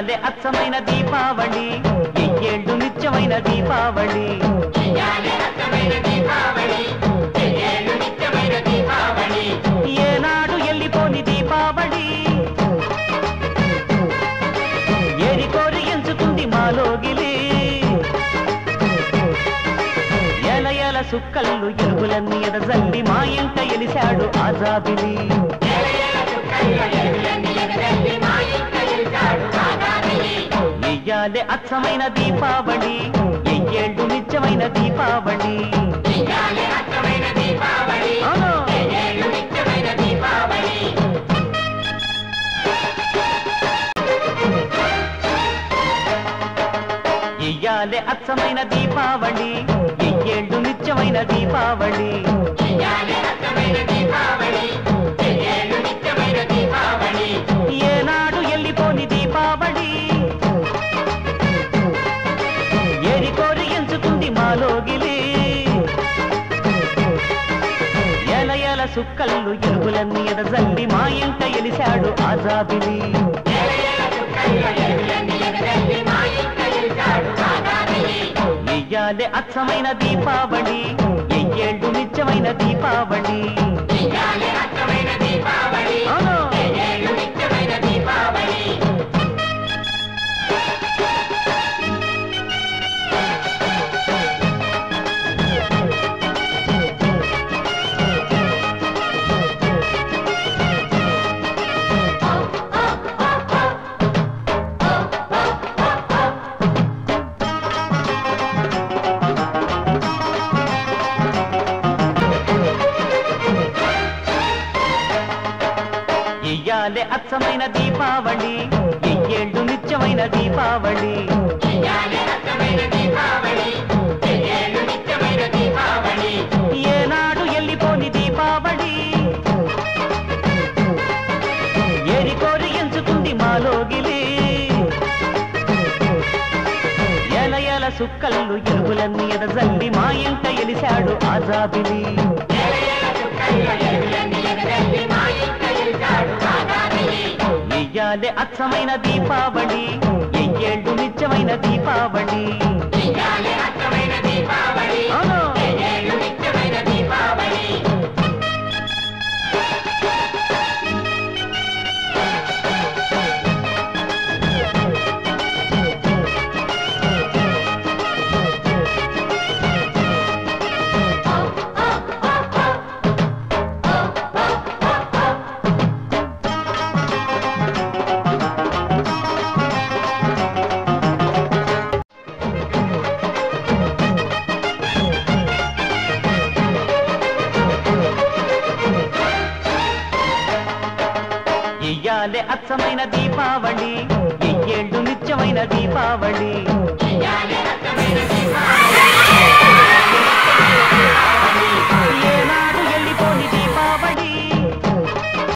ఇయ్యాలే అచ్చమైన దీపావళి ఎయ్యేళ్ళు నిత్యమైన దీపావళి ఏనాడు ఎల్లిపోని దీపావళి ఏరి కోరి ఎంచుకుంది మాలోగిలి ఎల ఎల సుక్కళ్ళు ఎలుగులన్నీ ఎదజల్లి మా ఇంట ఎలిశాడు ఆజాబిలి ఇయ్యాలే అచ్చమైన దీపావళి ఎయ్యేళ్ళు నిత్యమైన దీపావళి ఇయ్యాలే అచ్చమైన దీపావళి ఎయ్యేళ్ళు నిత్యమైన దీపావళి ఏనాడు ఎల్లిపోని దీపావళి ఏరి కోరి ఎంచుకుంది మాలోగిలి ఎల ఎల సుక్కళ్ళు ఎలుగులన్నీ ఎదజల్లి మా ఇంట ఎలిశాడు ఆజాబిలి ఇయ్యాలే అచ్చమైన దీపావళి ఎయ్యేళ్ళు నిత్యమైన దీపావళి ఇయ్యాలే అచ్చమైన దీపావళి ఎయ్యేళ్ళు నిత్యమైన దీపావళి ఏనాడు ఎల్లిపోని దీపావళి ఏరి కోరి ఎంచుకుంది మాలోగిలి ఎల ఎల సుక్కళ్ళు ఎలుగులన్నీ ఎదజల్లి మా ఇంట ఎలిశాడు ఆజాబిలి ఇయ్యాలే అచ్చమైన దీపావళి ఎయ్యేళ్ళు నిత్యమైన దీపావళి ఇయ్యాలే అచ్చమైన దీపావళి ఎయ్యేళ్ళు నిత్యమైన దీపావళి